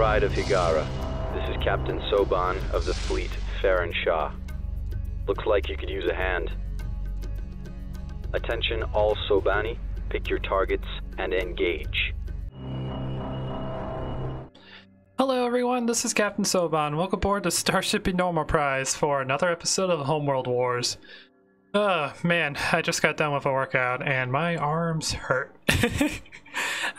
Pride of Higara. This is Captain Soban of the fleet, Farron Shah. Looks like you could use a hand. Attention all Sobani, pick your targets and engage. Hello everyone, this is Captain Soban. Welcome aboard the Starship Enigma for another episode of Homeworld Wars. Man, I just got done with a workout and my arms hurt.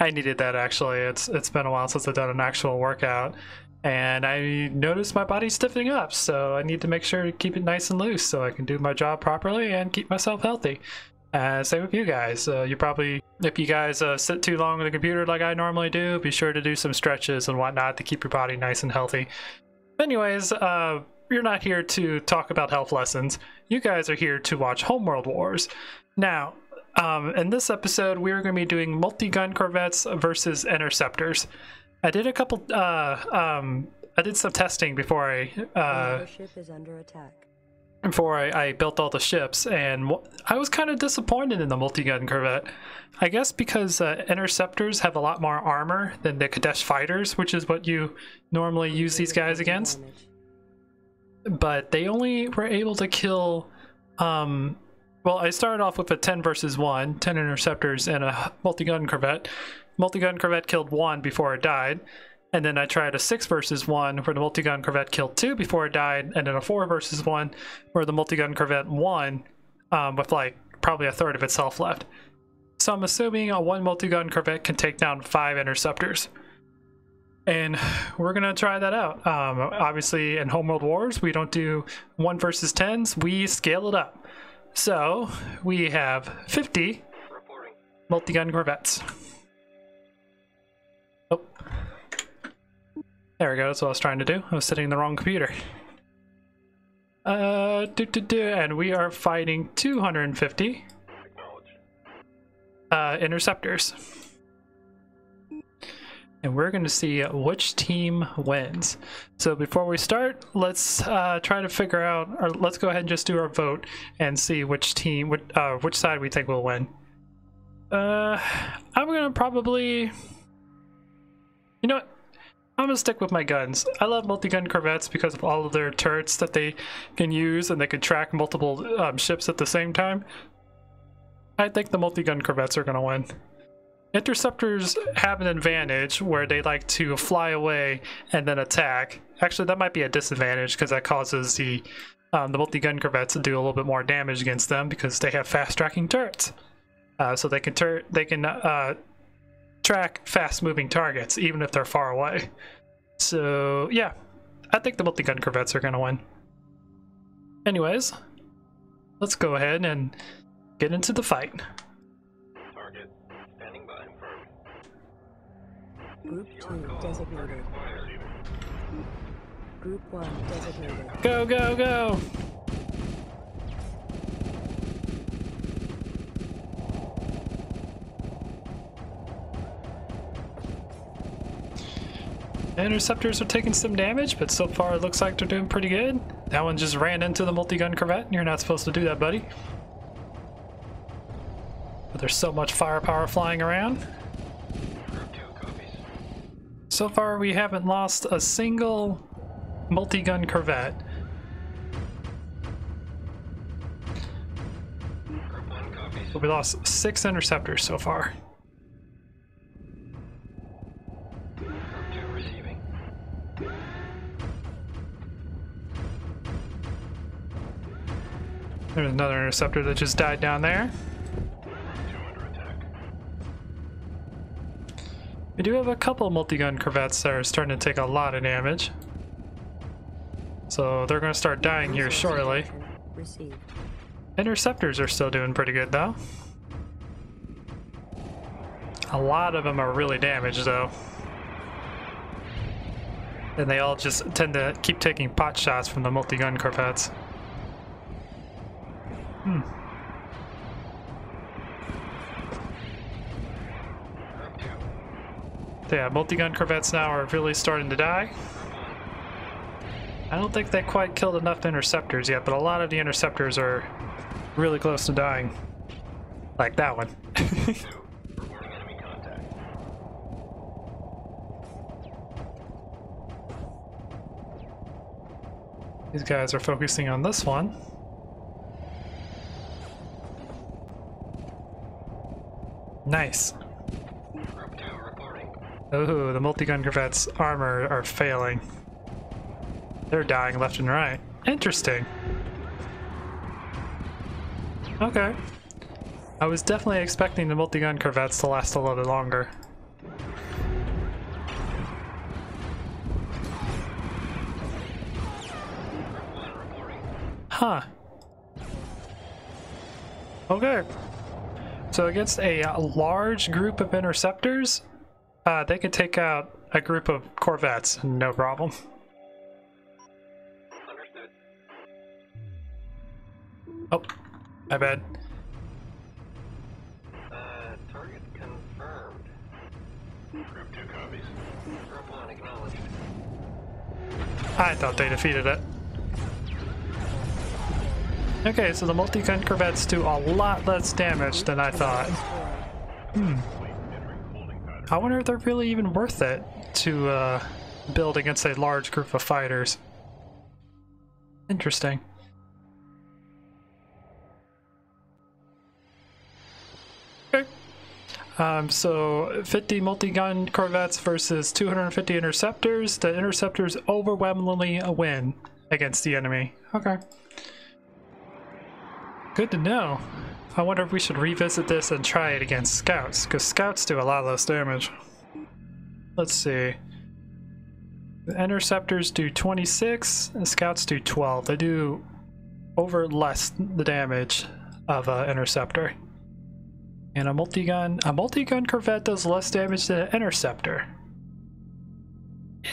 I needed that actually. It's been a while since I've done an actual workout and I noticed my body stiffening up, so I need to make sure to keep it nice and loose so I can do my job properly and keep myself healthy. Same with you guys. You probably, if you guys sit too long on the computer like I normally do, be sure to do some stretches and whatnot to keep your body nice and healthy. Anyways, you're not here to talk about health lessons. You guys are here to watch Homeworld Wars. Now, in this episode, we're going to be doing multi-gun Corvettes versus Interceptors. I did a couple, I did some testing before Our ship is under attack. I built all the ships, and I was kind of disappointed in the multi-gun Corvette. I guess because Interceptors have a lot more armor than the Kadesh fighters, which is what you normally use these guys against. But they only were able to kill, well, I started off with a 10 versus 1, 10 Interceptors and a multi-gun Corvette. Multi-gun Corvette killed 1 before it died. And then I tried a 6 versus 1 where the multi-gun Corvette killed 2 before it died, and then a 4 versus 1 where the multi-gun Corvette won with like probably a third of its health left. So I'm assuming a 1 multi-gun Corvette can take down 5 Interceptors. And we're going to try that out. Obviously in Homeworld Wars we don't do 1 versus 10s, we scale it up. So we have 50 multi-gun Corvettes. Oh. There we go, that's what I was trying to do. I was sitting in the wrong computer. And we are fighting 250 Interceptors. And we're going to see which team wins. So before we start, let's try to figure out, or let's go ahead and just do our vote and see which team, which side we think will win. I'm going to probably, you know what? I'm gonna stick with my guns. I love multi-gun Corvettes because of all of their turrets that they can use, and they can track multiple ships at the same time. I think the multi-gun Corvettes are gonna win. Interceptors have an advantage where they like to fly away and then attack. Actually, that might be a disadvantage because that causes the multi-gun Corvettes to do a little bit more damage against them because they have fast-tracking turrets. So they can track fast-moving targets, even if they're far away. So, yeah, I think the multi-gun Corvettes are going to win. Anyways, let's go ahead and get into the fight. Target, standing by. Group 2 designated. Group 1 designated. Go, go, go! Interceptors are taking some damage, but so far it looks like they're doing pretty good. That one just ran into the multi-gun Corvette. You're not supposed to do that, buddy. But there's so much firepower flying around. So far we haven't lost a single multi-gun Corvette. But we lost 6 Interceptors so far. There's another Interceptor that just died down there. We do have a couple multi-gun Corvettes that are starting to take a lot of damage. So they're going to start dying here shortly. Interceptors are still doing pretty good though. A lot of them are really damaged though. And they all just tend to keep taking pot shots from the multi-gun Corvettes. So yeah, multi-gun Corvettes now are really starting to die. I don't think they quite killed enough Interceptors yet, but a lot of the Interceptors are really close to dying. Like that one. These guys are focusing on this one. Nice. Oh, the multi-gun Corvette's armor are failing. They're dying left and right. Interesting. Okay. I was definitely expecting the multi-gun Corvettes to last a little bit longer. Huh. Okay. So against a large group of interceptors, they could take out a group of Corvettes, no problem. Understood. Oh, my bad. Target confirmed. Group 2 copies. Reply acknowledged. I thought they defeated it. Okay, so the multi-gun Corvettes do a lot less damage than I thought. I wonder if they're really even worth it to build against a large group of fighters. Interesting. Okay. So 50 multi-gun Corvettes versus 250 Interceptors. The Interceptors overwhelmingly win against the enemy. Okay. Good to know. I wonder if we should revisit this and try it against Scouts, because Scouts do a lot less damage. Let's see. The Interceptors do 26, and Scouts do 12. They do over less the damage of an Interceptor. And a multi-gun Corvette does less damage than an Interceptor.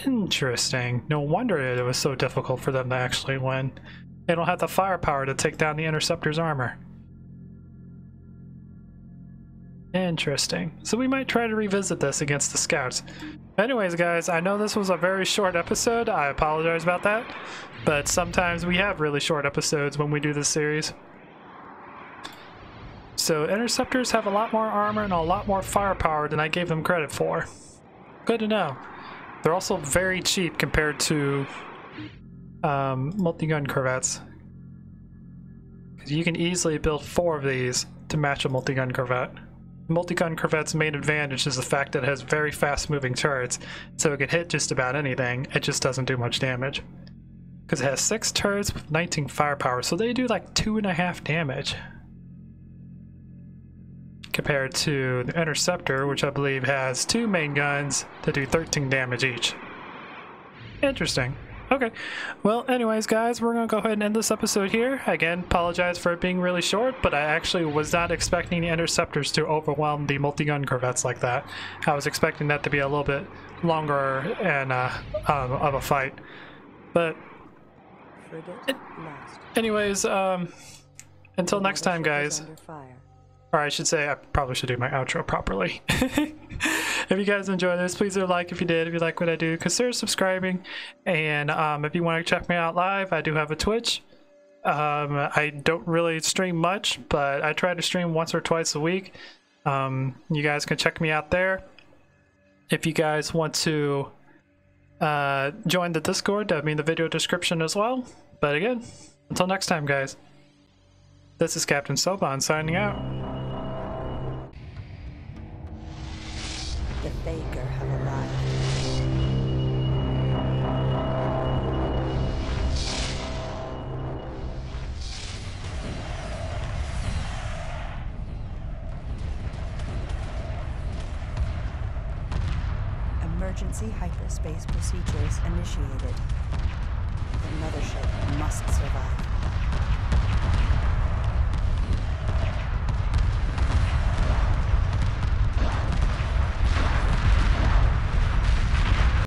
Interesting. No wonder it was so difficult for them to actually win. They don't have the firepower to take down the Interceptor's armor. Interesting. So we might try to revisit this against the Scouts. Anyways, guys, I know this was a very short episode. I apologize about that. But sometimes we have really short episodes when we do this series. So Interceptors have a lot more armor and a lot more firepower than I gave them credit for. Good to know. They're also very cheap compared to multi-gun Corvettes. You can easily build 4 of these to match a multi-gun Corvette. Multi-gun Corvette's main advantage is the fact that it has very fast-moving turrets, so it can hit just about anything. It just doesn't do much damage. Because it has 6 turrets with 19 firepower, so they do like 2.5 damage. Compared to the Interceptor, which I believe has 2 main guns that do 13 damage each. Interesting. Okay, well, anyways, guys, we're going to go ahead and end this episode here. Again, apologize for it being really short, but I actually was not expecting the Interceptors to overwhelm the multi-gun Corvettes like that. I was expecting that to be a little bit longer and of a fight. But anyways, until next time, guys. Or I should say, I probably should do my outro properly. If you guys enjoyed this, please do a like if you did. If you like what I do, consider subscribing. And if you want to check me out live, I do have a Twitch. I don't really stream much, but I try to stream once or twice a week. You guys can check me out there. If you guys want to join the Discord, that'll be in the video description as well. But again, until next time, guys. This is Captain Soban signing out. The Baker have arrived. Emergency hyperspace procedures initiated. The mothership must survive.